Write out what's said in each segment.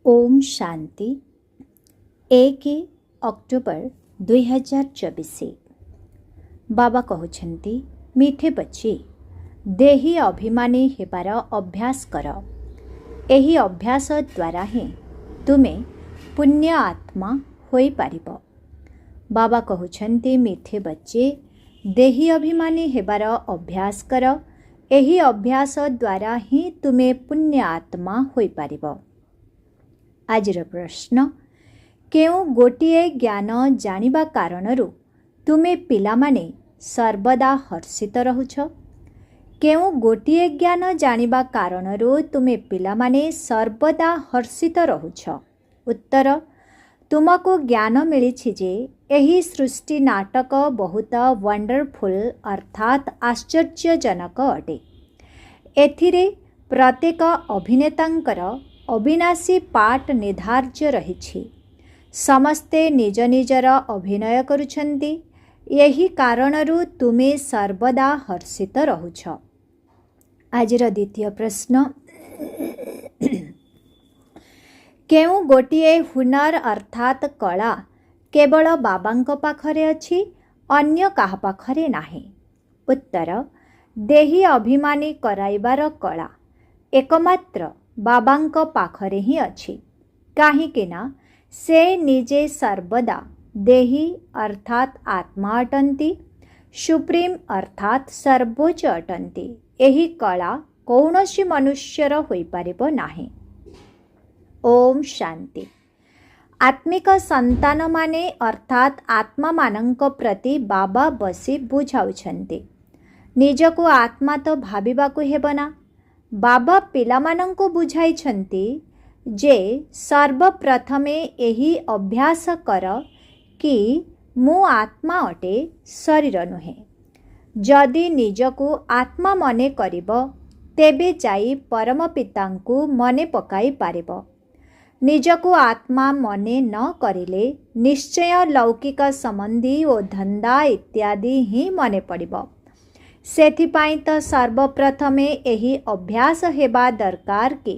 Om Shanti 1 October 2024। बाबा कहते मीठे बच्चे देही अभिमानी हेबार अभ्यास कर। एही अभ्यास द्वारा ही तुमे पुण्य आत्मा होई पारिब। बाबा कहते मीठे बच्चे देही अभिमानी हेबार अभ्यास कर। एही अभ्यास द्वारा ही तुमे पुण्य आत्मा होई पारिब। आजिर प्रश्न, केउ गोटिए ज्ञान जानिबा कारणरू तुमे पिलामाने सर्वदा हर्षित रहुछ? केउ गोटिए ज्ञान जानिबा कारणरू तुमे पिलामाने सर्वदा हर्षित रहुछ? उत्तर, तुमको ज्ञान मिलिछि जे एही सृष्टि नाटक बहुत वंडरफुल अर्थात आश्चर्यजनक अटे। एथिरे प्रत्येक अभिनेतांकर अविनाशी पाठ निर्धार्य रहिछि। समस्ते निज निजर अभिनय करुछन्ति। यही कारणरू तुमे सर्वदा हर्षित रहुछ। आजिर द्वितीय प्रश्न, केउ गोटिए हुनर अर्थात कला केवल बाबांक पाखरे अछि, अन्य काहा पाखरे नाही? उत्तर, देही अभिमानी कराइबार कला एकमात्र बाबांक पाखरे ही अछि। काहीकिना से निजे सर्वदा देही अर्थात आत्मा अटंती, सुप्रीम अर्थात सर्वोच्च अटंती। एही कला कौनसी मनुष्यर होई पारिबो नाही। ओम शांति। आत्मिक संतान माने अर्थात आत्मा मानंक प्रति बाबा बसी बुझाउछन्ति। निजको आत्मा तो भाबिबाकु हेबना। बाबा पिलामानंको बुझाइछन्ति जे सर्वप्रथमे एही अभ्यास कर कि मु आत्मा अटे, शरीर नुहे। जदि निजको आत्मा मने करिब तेबे जाई परम पितांकु मने पकाई पारिब। निजको आत्मा मने न करिले निश्चय लौकिक संबंधी ओ धंदा इत्यादि ही मने पड़िब। सेथिपाई तो सर्वप्रथमे एही अभ्यास हेबा दरकार कि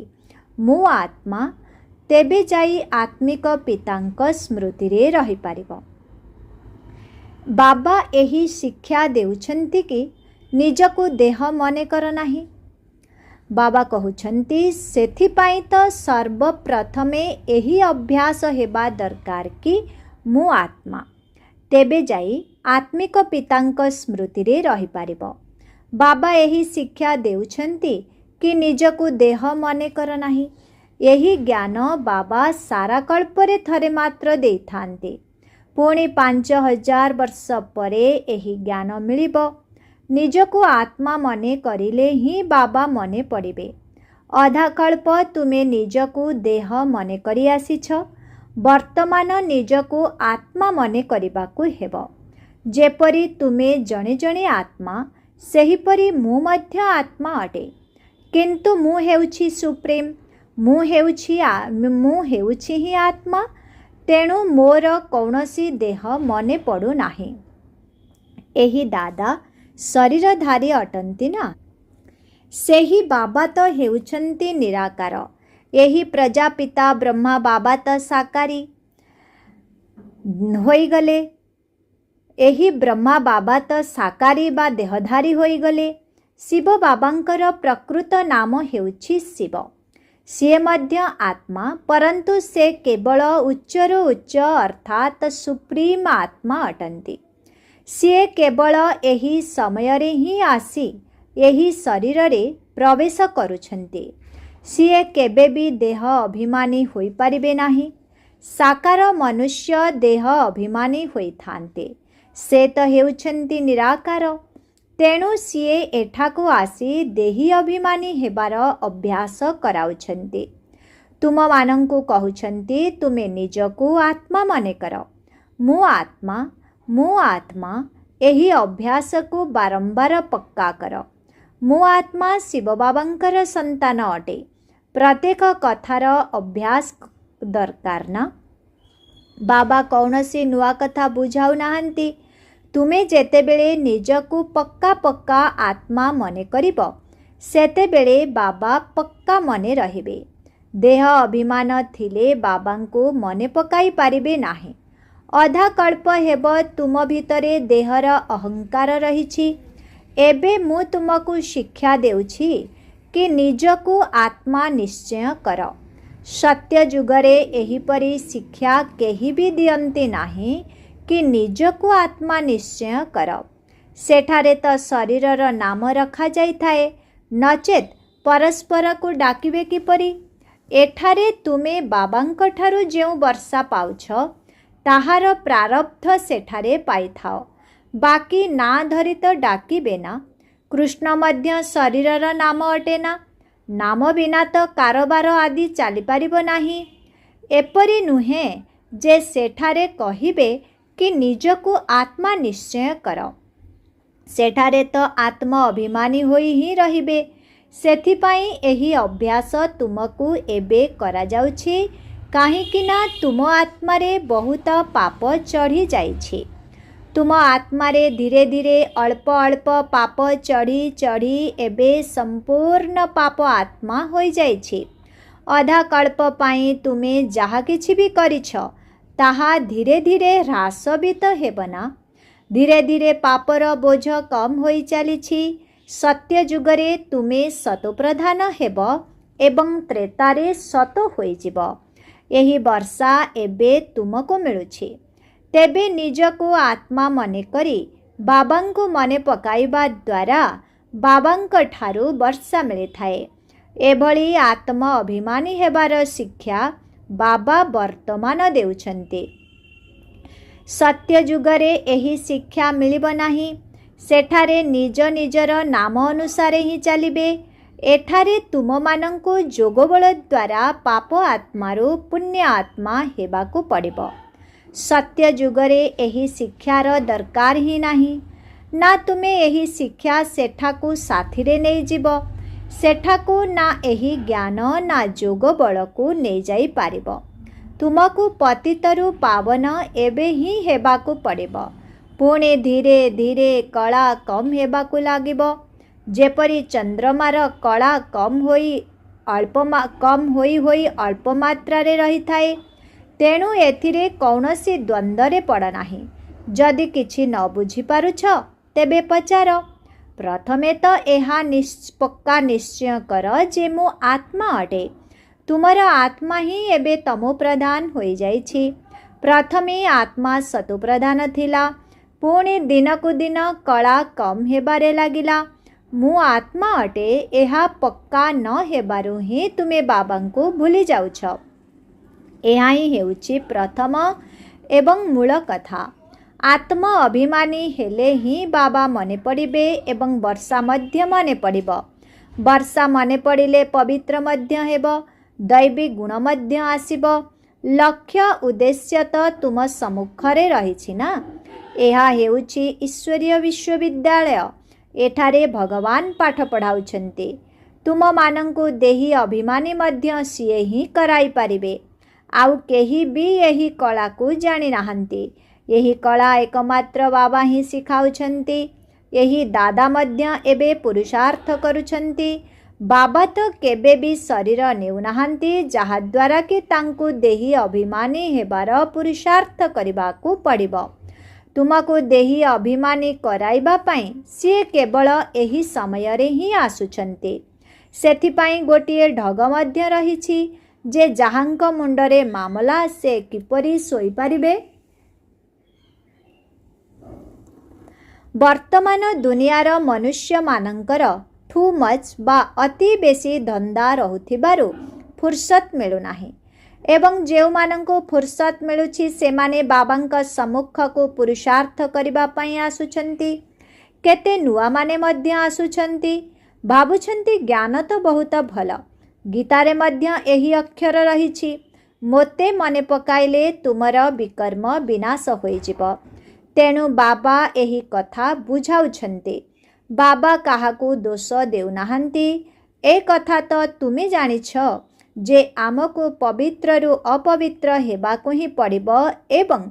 मु आत्मा, तेबे जाई आत्मिक पितांक स्मृति रे रही पारिब। बाबा एही शिक्षा देउछन्ति कि निजको देह मने कर नाही। बाबा कहउछन्ति सेथिपाई तो सर्वप्रथमे एही अभ्यास हेबा दरकार कि मु आत्मा, तेबे जाई आत्मिक पितांक स्मृति रे रही पारिब। बाबा एही शिक्षा देउछन्ति कि निजको देह मने कर नाही। एही ज्ञान बाबा सारा कल्परे थरे मात्र देइथान्ते। पुणी 5000 वर्ष परे एही ज्ञान मिलिब। निजको आत्मा मने करिले ही बाबा मने पड़िबे। अधा कल्प तुमे निजको देह मने करि आसीछ। वर्तमान निजको आत्मा मने करिबाकु हेब। जेपरि तुमे जणे जणे आत्मा, सेहीपरि मु मध्य आत्मा अटे। किंतु मु हेउछि सुप्रीम, मु हेउछि ही आत्मा। तेणु मोर कौनसी देह मने पड़ु नाही। एही दादा शरीरधारी अटंती ना। सेही बाबा तो हेउछन्ति निराकार। एही प्रजापिता ब्रह्मा बाबा तो साकारी होई गले। एही ब्रह्मा बाबा तो साकारी बा देहधारी होई गले। शिव बाबांकर प्रकृत नाम हेउछि शिव। से मध्य आत्मा, परंतु से केवल उच्चरु उच्च अर्थात सुप्रीम आत्मा अटंती। से केवल एही समय रे ही आसी एही शरीर रे प्रवेश करुछन्ति। से केबे भी देह अभिमानी होई पारिबे नाही। साकार मनुष्य देह अभिमानी होई थान्ते। से तो हेउछन्ति निराकार। तेणु सीए एठाकु आसी देही अभिमानी हेबार अभ्यास कराउछन्ति। तुम मानंकु कहउछन्ति तुमे निजको आत्मा मने कर। मु आत्मा एही अभ्यास को बारंबार पक्का कर। मु आत्मा शिव बाबांकर संतान अटे। प्रत्येक कथार अभ्यास दरकार ना। बाबा कौनसी नुआ कथा बुझाउ नाहंती। तुमे जेतेबेले निजको पक्का पक्का आत्मा मने करिब, सेतेबेले बाबा पक्का मने रहिबे। देह अभिमान थिले बाबांको मने पकाई पारिबे नाही। अधा कल्प हेब तुम भितरे देहर अहंकार रहिछि। एबे मु तुमको शिक्षा देउछि कि निजको आत्मा निश्चय कर। सत्य जुगरे एहिपरि शिक्षा केही भी दियंती नाही कि निजको आत्मा निश्चय कर। सेठारे तो शरीरर नाम रखा जाइथाए, नचेत परस्पर को डाकिबे किपरि। एठारे तुमे बाबांक ठारु जेउ वर्षा पाउछ ताहार प्रारब्ध सेठारे पाइथाओ। बाकी ना धरी तो डाकिबे ना। कृष्ण मध्य शरीरर नाम अटे ना। नाम बिना तो कारोबार आदि चली पारिबो नाही। एपरि नुहे जे सेठारे कहिबे कि निजको आत्मा निश्चय कर। सेठारे तो आत्मा अभिमानी होई ही रहिबे। सेथिपाई एही अभ्यास तुमको एबे करा जाउछि, काहेकि ना तुम आत्मारे बहुत पाप चढ़ी जाइछि। तुम आत्मारे धीरे धीरे अल्प अल्प पाप चढ़ी चढ़ी एबे संपूर्ण पाप आत्मा होई जाइछि। अधा कल्प पाई तुमे जहा किछि भी करिछ ताहा धीरे धीरे ह्रास भी तो हेबना। धीरे धीरे पापर बोझ कम होई चलीछि। सत्य जुगरे तुमे सतोप्रधान हेब एवं त्रेतारे सत होई जिब। एही वर्षा एबे तुमको मिलुछि। तेबे निजको आत्मा मने करी बाबांको मने पकाइबा द्वारा बाबांक ठारु वर्षा मिली थाए। एभली आत्मा अभिमानी हेबार शिक्षा बाबा वर्तमान देउछन्ति। सत्य जुगरे एही शिक्षा मिलिब नाही। सेठारे निज निजर नाम अनुसारे ही चलिबे। एठारे तुम मानंको जोगबल द्वारा पाप आत्मारु पुण्य आत्मा हेबाकु पड़िब। सत्य जुगरे एही शिक्षार दरकार ही नाही। ना तुमे एही शिक्षा सेठाकु साथिरे नहीं जीव। सेठाकु ना एही ज्ञान ना जोगबलकु नहीं जाई पारिब। तुमको पतितरु पावन एबे ही हेबाकु पड़िब। पुणे धीरे धीरे कला कम हेबाकु लागिब। जेपरि चंद्रमार कला कम होई अल्प मात्रारे रही थाए। तेणु एथिरे कौनसी द्वंद्वरे पड़ नाही। जदि किछि न बुझी पारुछ तेबे पचार। प्रथमे तो एहा पक्का निश्चय कर जे मु आत्मा अटे। तुमर आत्मा ही एबे तमो प्रधान होई जाइछि। प्रथमे आत्मा सतो प्रधान थिला। पुणे दिनकु दिन कला कम हेबारे लागिला। मु आत्मा अटे एहा पक्का न हेबारु ही तुमे बाबांको भूली जाउछ। एहा ही हेउछि प्रथम एवं मूल कथा। आत्मा अभिमानी हेले ही बाबा मने पड़िबे एवं वर्षा मध्य मने पड़िब। वर्षा मने पड़िले पवित्र मध्य हेब। दैवी गुण मध्य आसिब। लक्ष्य उद्देश्य तो तुम सम्मुखरे रहिछि ना। एहा हेउछि ईश्वरीय विश्वविद्यालय। एठारे भगवान पाठ पढ़ाउछन्ति। तुम मानंकु देही अभिमानी मध्य सिए ही कराई पारिबे। आउ केही भी यही कला को जानी नाहंती। यही कला एकमात्र बाबा ही सिखाउछन्ति। यही दादा मध्य एबे पुरुषार्थ करुछन्ति। बाबा तो केबे भी शरीर नेउ नाहंती जहा द्वारा कि तांकु देही अभिमानी हेबार पुरुषार्थ करिबाकु पड़िब। तुमको देही अभिमानी कराइबा पाई सी केवल एही समय रे ही आसुछन्ति। सेथिपाई गोटिए ढग मध्य रहिछि जे जहांक मुंडरे मामला से किपरि सोई पारिबे। वर्तमान दुनियार मनुष्य मानंकर ठू मच बा अति बेसी धंदा रहुथिबारु फुर्सत मिलु नाही। एवं जेउ मानंको फुर्सत मिलुछि सेमाने बाबांक सम्मुख को पुरुषार्थ करिबा पई आसुछन्ति। केते नुआ माने मध्य आसुछन्ति। भाबुछन्ति ज्ञान तो बहुत भल। गीतारे मध्य एही अक्षर रहिछि, मोते मने पकाइले तुमर विकर्म विनाश होई जिव। तेणु बाबा एही कथा बुझाउछन्ति। बाबा काहाकू दोष देउनाहांती। ए कथा तो तुमे जानिछ जे आमको पवित्र रु अपवित्र हेबाकू ही पड़िब एवं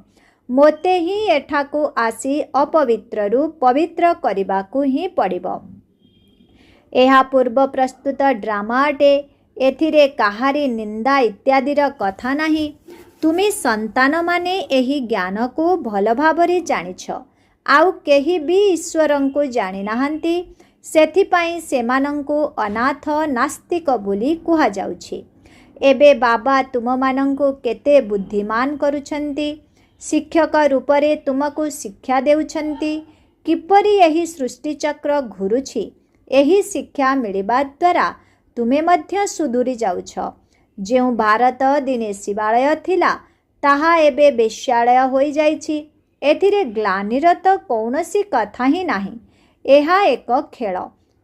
मोते ही एठाकू आसी अपवित्र रु पवित्र करिबाकू ही पड़िब। एहा पूर्व प्रस्तुत ड्रामा अटे। एथिरे काहारी निंदा इत्यादिर कथा नाही। तुमे संतान माने एही ज्ञान को भल भाबरे जानिछ, आउ केही भी ईश्वरं को जानि नाहंती। सेथिपाई सेमानंको अनाथ नास्तिक बोली कुहा जाउछि। एबे बाबा तुममानंको केते बुद्धिमान करुछंती। शिक्षक रूपरे तुमको शिक्षा देउछंती। किपरि एही सृष्टि चक्र घुरुछि एही शिक्षा मिलिबा द्वारा तुमे मध्य सुदूरी जाउछ। जेउ भारत दिने शिवालय थिला ताहा एबे बेश्यालय होई जाइछि। एथिरे ग्लानिर तो कौनसी कथा ही नाही। एहा एक खेल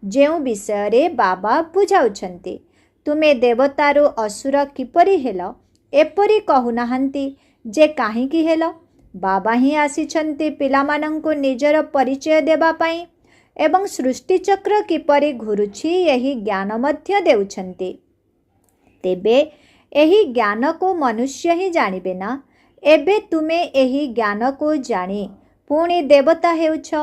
जेउ विषय रे बाबा बुझाउछंती। तुमे देवतारू असुर किपरि हेल एपरि कहु नाहंती जे काहींकी हेल। बाबा ही आसीछंती पिलामानंको निजर परिचय देबा पाई एवं सृष्टि चक्र किपरि घुरुछि एही ज्ञान मध्य देउछंती। तेबे एही ज्ञान को मनुष्य ही जानिबे ना। एबे तुमे एही ज्ञान को जानी पुणी देवता हेउछ।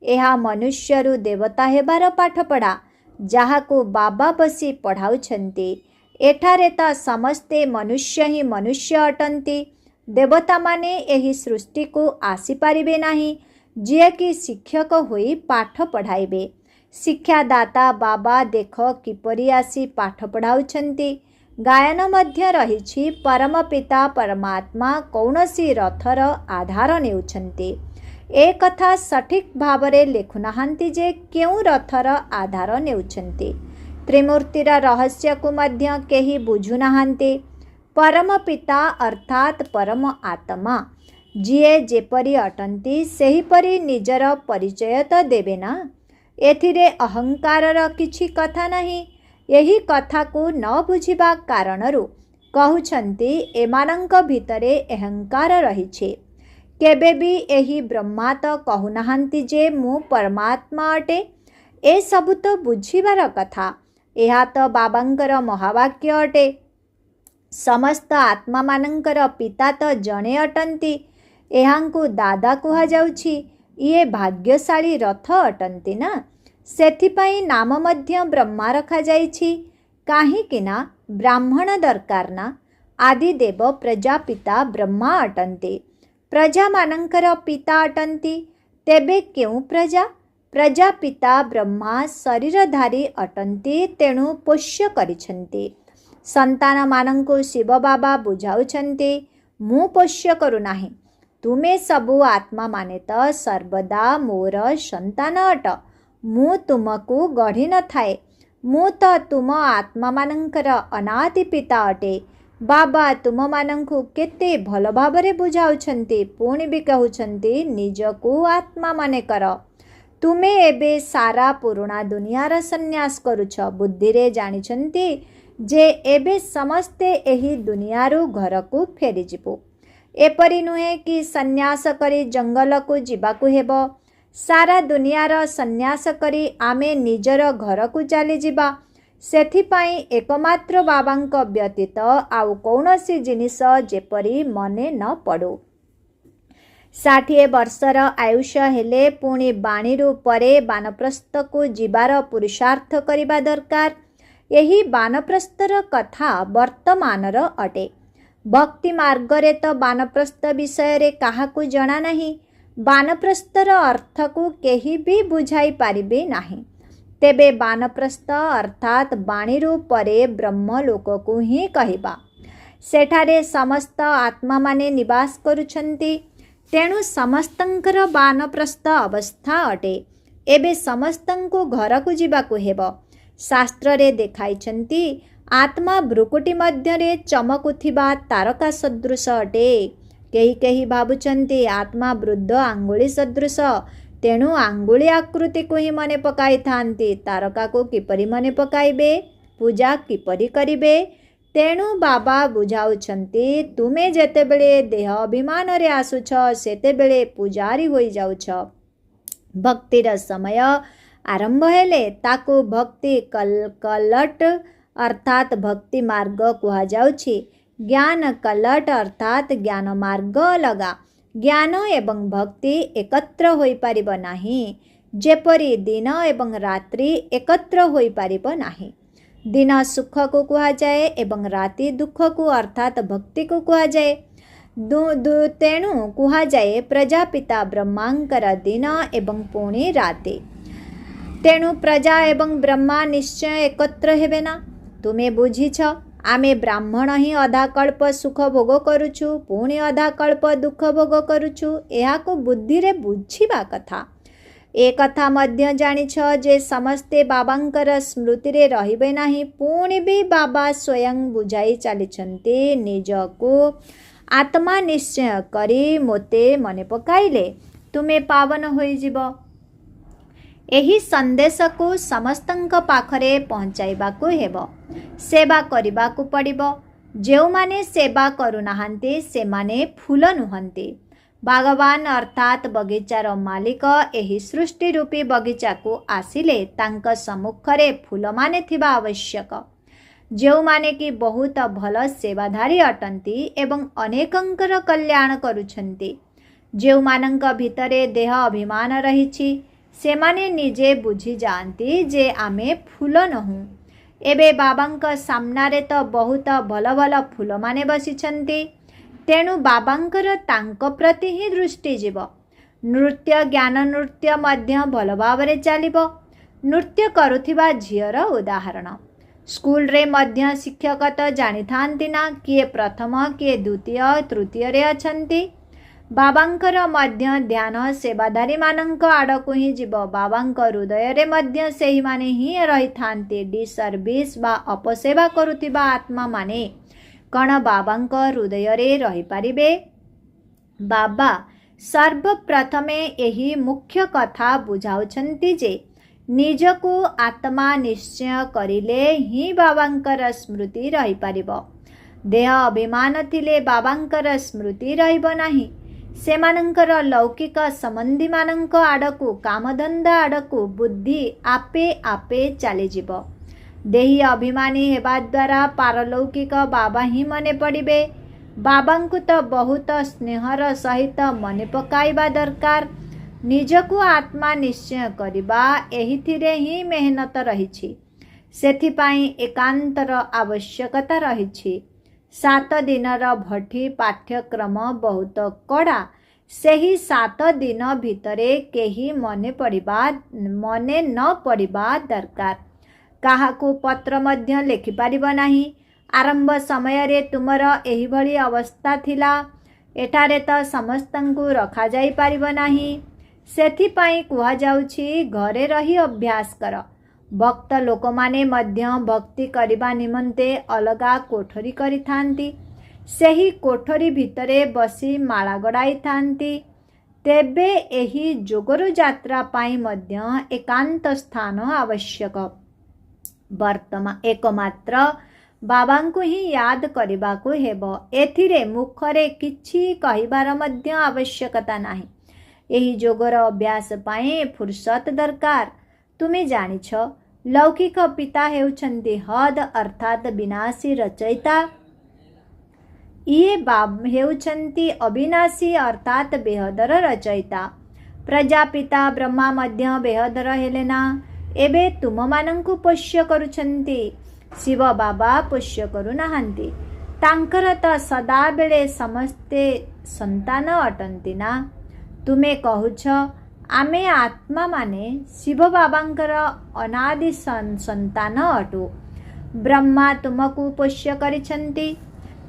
एहा मनुष्यरू देवता हेबार पाठपढ़ा जहाको बाबा बसी पढ़ाउछंती। एठारे ता समस्ते मनुष्य ही मनुष्य अटंती। देवता माने एही सृष्टि को आसी पारिबे नाही जे कि शिक्षक होई पाठ पढ़ाइबे। शिक्षादाता बाबा देख किपरि आसी पाठ पढ़ाउछंती। गायन मध्य रहिछि परम पिता परमात्मा कौनसी रथर आधार नेउछंती। ए कथा सठिक भावरे लेखु नाहंती जे केउ रथर आधार नेउछंती। त्रिमूर्तिर रहस्य को मध्य केही बुझु नाहंती। परम पिता अर्थात परम आत्मा जिए जेपरि अटंती सेहीपरि निजर परिचय तो देबे ना। एथिरे अहंकारर किछि कथा नहीं। यही कथा को न बुझिबा कारणरू कहउछंती एमानंक भितरे अहंकार रहिछे। केबे भी एही ब्रह्मा तो कहु नाहंती जे मु परमात्मा अटे। ए सबु तो बुझिबार कथा। एहा तो बाबांकर महावाक्य अटे। समस्त आत्मा मानंकर पिता तो जणे अटंती। एहांकु दादा कुहा जाउछि। ये भाग्यशाली रथ अटंती ना। सेथिपाई नाम मध्य ब्रह्मा रखा जाइछि। काहींकि ना ब्राह्मण दरकार ना। आदिदेव प्रजापिता ब्रह्मा अटंती। प्रजा मानंकर पिता अटंती। तेबे केउ प्रजा? प्रजापिता ब्रह्मा शरीरधारी अटंती तेणु पोष्य करिछंती। संतान मानंको शिव बाबा बुझाउछंती मु पोष्य करू नाही। तुमे सबु आत्मा माने तो सर्वदा मोर संतान अट। मु तुमको गढ़ी न थाए। मु तो तुम आत्मा मानंकर अनादि पिता अटे। बाबा तुम मानंकु केते भल भाबरे बुझाउछंती। पुणी भी कहउछंती निजको आत्मा माने कर। तुमे एबे सारा पुराणा दुनियार सन्यास करुछ। बुद्धिरे जानिछंती जे एबे समस्ते एही दुनियारू घर को फेरी जिबो। एपरि नुहे कि सन्यास करी जंगल को जिबाकु हेबो। सारा दुनियार सन्यास करी आमे निजर घर को चली जिबा। सेथिपाई एकमात्र बाबांक व्यतीत आउ कौनसी जिनिस जेपरि मने न पड़ो। 60 वर्षर आयुष्य हेले पुणी बाणीरू परे बानप्रस्थ को जिबार पुरुषार्थ करिबा दरकार। यही बानप्रस्थर कथा वर्तमानर अटे। भक्ति मार्गरे तो बानप्रस्थ विषय रे काहाकू जना नहीं। बानप्रस्थर अर्थ को केही भी बुझाई पारिबे नाही। तेबे बानप्रस्थ अर्थात बाणीरू परे ब्रह्मलोक को ही कहिबा। सेठारे समस्त आत्मा माने निवास करुछंती। तेणु समस्तंकर बानप्रस्थ अवस्था अटे। एबे समस्तंको घर को जिबाकु हेबो। शास्त्र रे देखाइछंती आत्मा भ्रुकुटी मध्यरे चमकुथिबा तारका सदृश अटे। केही केही भाबुछंती आत्मा वृद्ध आंगुली सदृश। तेणु आंगुली आकृति को ही मने पकाई थांती। तारका को किपरि मने पकाइबे? पूजा किपरि करिबे? तेणु बाबा बुझाउछंती तुमे जेतेबेले देह अभिमान रे आसुछ सेतेबेले पुजारी होई जाउछ। भक्तिर समय आरंभ हेले ताकू भक्ति कलट अर्थात भक्ति मार्ग कुहा जाउछि। ज्ञान कलट अर्थात ज्ञान मार्ग अलगा। ज्ञान एवं भक्ति एकत्र होई पारिबो नाही। जेपरि दिन एवं रात्रि एकत्र होई पारिबो नाही। दिन सुख को कुहाଯାए एवं राति दुख को अर्थात भक्ति को कुहाଯାए। तेणु कुहाଯାए प्रजापिता ब्रह्मांकर दिन एवं पुणी राति। तेणु प्रजा एवं ब्रह्मा निश्चय एकत्र हेबे ना। तुमे बुझीछ आमे ब्राह्मण ही अधा कल्प सुख भोग करुछु पुणी अधा कल्प दुख भोग करुछु। एहाको बुद्धि रे बुझिबा कथा। ए कथा मध्य जानिछ जे समस्ते बाबांकर स्मृति रे रहिबे नाही। पुणी भी बाबा स्वयं बुझाई चलिछन्ते निजको आत्मा निश्चय करी मोते मने पकाइले तुमे पावन होई जिव। एही संदेश को समस्तंक पाखरे पहुँचाइबाकु हेब। सेवा करिबाकु पड़िबो। जेउमाने सेवा करुनाहांती सेमाने फूल नुहंती। भगवान अर्थात बगीचार मालिक एही सृष्टि रूपी बगीचा को आसिले तांक सम्मुखरे फूल माने थिबा आवश्यक। जेउमाने कि बहुत भल सेवाधारी अटंती एवं अनेकंकर कल्याण करुछंती। जेउमानंक भितरे देह अभिमान रहिछि सेमाने निजे बुझी जाती जे आमे फूल नहु। एबे बाबांक सामनारे तो बहुत भल भल फूल माने बसिछंती। तेणु बाबांकर तांक प्रति ही दृष्टि जीव। नृत्य ज्ञान नृत्य मध्य भल भावरे चलिबो। नृत्य करुथिबा झियर उदाहरण स्कूल रे मध्य शिक्षक तो जानी थांती ना किए प्रथम किए द्वितीय तृतीय रे अछंती। बाबांकर मध्य ध्यान सेवाधारी मानंक आड़कु ही जीव। बाबांक हृदय रे मध्य सेही माने ही रही थांती। डिसर्विस बा अपसेवा करुथिबा आत्मा माने कण बाबांक हृदय रे रही पारिबे। बाबा सर्वप्रथमे एही मुख्य कथा बुझाउछंती जे निजको आत्मा निश्चय करिले ही बाबांकर स्मृति रही पारिबो। देह अभिमान थिले बाबांकर स्मृति रहिबो नाही। सेमानंकर लौकिक संबंधी मानंक आड़कु कामधंदा आड़कु बुद्धि आपे आपे चली जीवो। देही अभिमानी हेबा द्वारा पारलौकिक बाबा ही मने पड़िबे। बाबांकु तो बहुत स्नेहर सहित मने पकाइबा दरकार। निजकु आत्मा निश्चय करिबा एहिथिरे ही मेहनत रहिछि। सेथिपाई एकांतर आवश्यकता रहिछि। 7 दिनर भट्टी पाठ्यक्रम बहुत कड़ा। सेही 7 दिन भितरे केही मने न पड़िबा दरकार। काहाकू पत्र मध्य लिखि पारिब नाही। आरंभ समय रे तुमर एही भली अवस्था थिला। एठारे तो समस्तंकु रखा जाई पारिब नाही। सेथिपाई कुहा जाउछि घरे रही अभ्यास कर। भक्त लोक माने मध्य भक्ति करिबा निमंते अलगा कोठरी करि थांती। सेही कोठरी भितरे बसी माला गड़ाई थांती। तेबे एही जोगरु यात्रा पाई मध्य एकांत स्थान आवश्यक। वर्तमान एकमात्र बाबांकु ही याद करिबाकु हेबो। एथिरे मुखरे किछि कहिबार मध्य आवश्यकता नाही। एही जोगर अभ्यास पाई फुर्सत दरकार। तुमे जानिछ लौकिक पिता हेउछन्ति हद अर्थात विनाशी रचयिता। ये हेउछन्ति अविनाशी अर्थात बेहदर रचयिता। प्रजापिता ब्रह्मा मध्य बेहदर हेलेना। एबे तुम मानंकु पोष्य करुछन्ति। शिव बाबा पोष्य करू नाहांती। तांकर तो सदा बेले समस्ते संतान अटंती ना। तुमे कहुछ आमे आत्मा माने शिव बाबांकर अनादि संतान अटु। ब्रह्मा तुमको पोष्य करिछन्ति।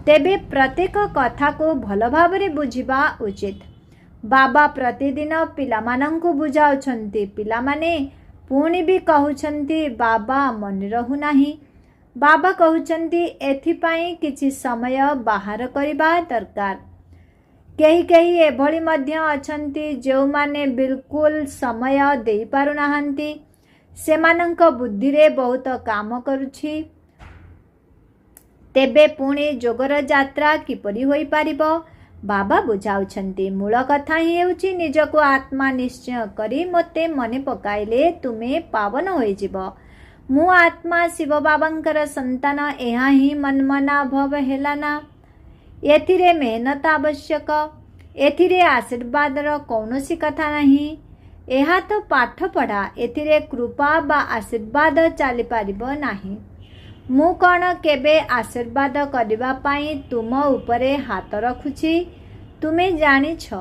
तेबे प्रत्येक कथा को भल भावरे बुझिबा उचित। बाबा प्रतिदिन पिलामानंकु बुझाउछन्ति। पिलामाने पुणी भी कहुछन्ति बाबा मन रहु नाही। बाबा कहुछन्ति एथिपाई किछि समय बाहर करिबा दरकार। केही केही एभली मध्य अछन्ति जो माने बिल्कुल समय देई पारु नाहांती। सेमानंक बुद्धि रे बहुत काम करुछि। तेबे पुणी जोगर यात्रा किपरि होई पारिबो। बाबा बुझाउछन्ति मूल कथा ही हेउछि निजको आत्मा निश्चय करी मोते मने पकाइले तुमे पावन होई जिवो। मु आत्मा शिव बाबांकर संतान एहा ही मनमना भव हेलाना। एथिरे मेहनत आवश्यक। एथिरे आशीर्वादर कौनसी कथा नहीं। एहा तो पाठ पढ़ा। एथिरे कृपा बा आशीर्वाद चली पारिब नाही। ମୁଁ କ'ଣ କେବେ ଆଶୀର୍ବାଦ କରିବା ପାଇଁ ତୁମ ଉପରେ ହାତ ରଖୁଛି? ତୁମେ ଜାଣିଛ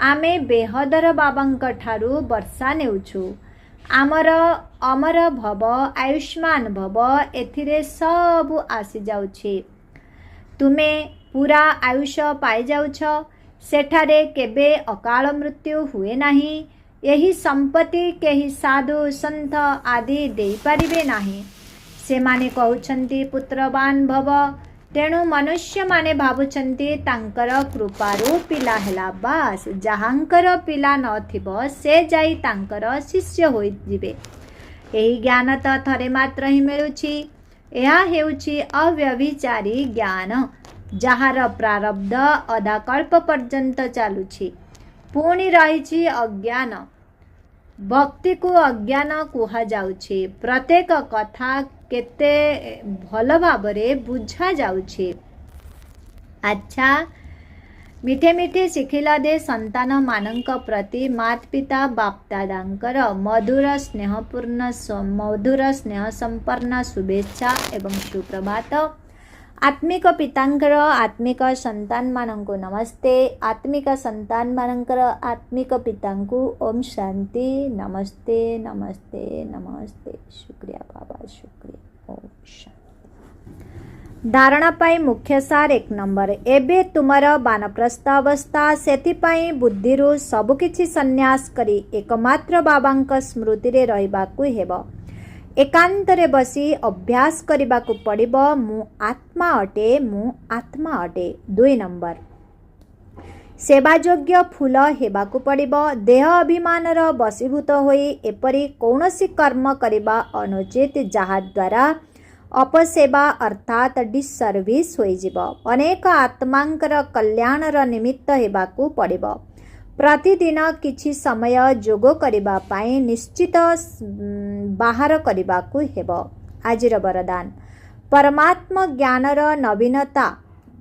ଆମେ ବେହଦର ବାବାଙ୍କ ଠାରୁ ବର୍ଷା ନେଉଛୁ। ଆମର ଅମର ଭବ, ଆୟୁଷ୍ମାନ ଭବ, ଏଥିରେ ସବୁ ଆସିଯାଉଛି। ତୁମେ ପୁରା ଆୟୁଷ ପାଇଯାଉଛ। ସେଠାରେ କେବେ ଅକାଳ ମୃତ୍ୟୁ ହୁଏ ନାହିଁ। ଏହି ସମ୍ପତ୍ତି କେହି ସାଧୁ ସନ୍ଥ ଆଦି ଦେଇପାରିବେ ନାହିଁ। ସେମାନେ କହୁଛନ୍ତି ପୁତ୍ରବାନ ଭବ, ତେଣୁ ମନୁଷ୍ୟମାନେ ଭାବୁଛନ୍ତି ତାଙ୍କର କୃପାରୁ ପିଲା ହେଲା। ବାସ୍, ଯାହାଙ୍କର ପିଲା ନଥିବ ସେ ଯାଇ ତାଙ୍କର ଶିଷ୍ୟ ହୋଇଯିବେ। ଏହି ଜ୍ଞାନ ତ ଥରେ ମାତ୍ର ହିଁ ମିଳୁଛି। ଏହା ହେଉଛି ଅବ୍ୟଭିଚାରୀ ଜ୍ଞାନ, ଯାହାର ପ୍ରାରବ୍ଧ ଅଧାକଳ୍ପ ପର୍ଯ୍ୟନ୍ତ ଚାଲୁଛି। ପୁଣି ରହିଛି ଅଜ୍ଞାନ। ଭକ୍ତିକୁ ଅଜ୍ଞାନ କୁହାଯାଉଛି। ପ୍ରତ୍ୟେକ କଥା କେତେ ଭଲ ଭାବରେ ବୁଝାଯାଉଛି। ଆଚ୍ଛା, ମିଠେ ମିଠେ ଶିଖିଲା ଦେ ସନ୍ତାନମାନଙ୍କ ପ୍ରତି ମାତା ପିତା ବାପଦାଦାଙ୍କର ମଧୁର ସ୍ନେହ ସମ୍ପନ୍ନ ଶୁଭେଚ୍ଛା ଏବଂ ସୁପ୍ରଭାତ। ଆତ୍ମିକ ପିତାଙ୍କର ଆତ୍ମିକ ସନ୍ତାନମାନଙ୍କୁ ନମସ୍ତେ। ଆତ୍ମିକ ସନ୍ତାନମାନଙ୍କର ଆତ୍ମିକ ପିତାଙ୍କୁ ଓମ୍ ଶାନ୍ତି। ନମସ୍ତେ ନମସ୍ତେ ନମସ୍ତେ। ଶୁକ୍ରିୟା ବାବା, ଶୁକ୍ରିୟା। ଓମ୍ ଶାନ୍ତି। ଧାରଣା ପାଇଁ ମୁଖ୍ୟ ସାର 1 ନମ୍ବର। ଏବେ ତୁମର ବାନପ୍ରସ୍ଥ ଅବସ୍ଥା, ସେଥିପାଇଁ ବୁଦ୍ଧିରୁ ସବୁକିଛି ସନ୍ନ୍ୟାସ କରି ଏକମାତ୍ର ବାବାଙ୍କ ସ୍ମୃତିରେ ରହିବାକୁ ହେବ। ଏକାନ୍ତରେ ବସି ଅଭ୍ୟାସ କରିବାକୁ ପଡ଼ିବ। ମୁଁ ଆତ୍ମା ଅଟେ, ମୁଁ ଆତ୍ମା ଅଟେ। 2 ନମ୍ବର। ସେବାଯୋଗ୍ୟ ଫୁଲ ହେବାକୁ ପଡ଼ିବ। ଦେହ ଅଭିମାନର ବଶୀଭୂତ ହୋଇ ଏପରି କୌଣସି କର୍ମ କରିବା ଅନୁଚିତ ଯାହାଦ୍ୱାରା ଅପସେବା ଅର୍ଥାତ୍ ଡିସର୍ଭିସ୍ ହୋଇଯିବ। ଅନେକ ଆତ୍ମାଙ୍କର କଲ୍ୟାଣର ନିମିତ୍ତ ହେବାକୁ ପଡ଼ିବ। ପ୍ରତିଦିନ କିଛି ସମୟ ଯୋଗ କରିବା ପାଇଁ ନିଶ୍ଚିତ ବାହାର କରିବାକୁ ହେବ। ଆଜିର ବରଦାନ। ପରମାତ୍ମ ଜ୍ଞାନର ନବୀନତା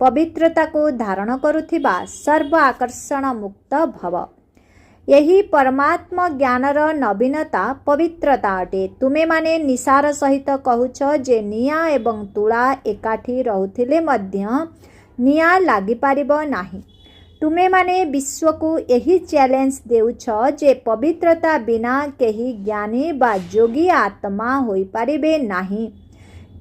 ପବିତ୍ରତାକୁ ଧାରଣ କରୁଥିବା ସର୍ବ ଆକର୍ଷଣ ମୁକ୍ତ ଭବ। ଏହି ପରମାତ୍ମ ଜ୍ଞାନର ନବୀନତା ପବିତ୍ରତା ଅଟେ। ତୁମେମାନେ ନିଶାର ସହିତ କହୁଛ ଯେ ନିଆଁ ଏବଂ ତୁଳା ଏକାଠି ରହୁଥିଲେ ମଧ୍ୟ ନିଆଁ ଲାଗିପାରିବ ନାହିଁ। ତୁମେମାନେ ବିଶ୍ୱକୁ ଏହି ଚ୍ୟାଲେଞ୍ଜ ଦେଉଛ ଯେ ପବିତ୍ରତା ବିନା କେହି ଜ୍ଞାନୀ ବା ଯୋଗୀ ଆତ୍ମା ହୋଇପାରିବେ ନାହିଁ।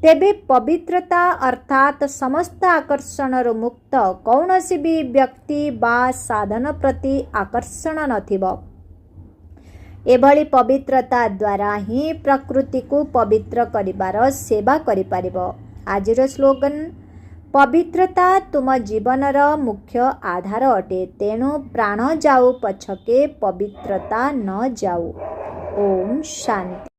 ତେବେ ପବିତ୍ରତା ଅର୍ଥାତ୍ ସମସ୍ତ ଆକର୍ଷଣରୁ ମୁକ୍ତ କୌଣସି ବି ବ୍ୟକ୍ତି ବା ସାଧନ ପ୍ରତି ଆକର୍ଷଣ ନଥିବ। ଏଭଳି ପବିତ୍ରତା ଦ୍ୱାରା ହିଁ ପ୍ରକୃତିକୁ ପବିତ୍ର କରିବାର ସେବା କରିପାରିବ। ଆଜିର ସ୍ଲୋଗାନ। ପବିତ୍ରତା ତୁମ ଜୀବନର ମୁଖ୍ୟ ଆଧାର ଅଟେ। ତେଣୁ ପ୍ରାଣ ଯାଉ ପଛକେ ପବିତ୍ରତା ନ ଯାଉ। ଓମ୍ ଶାନ୍ତି।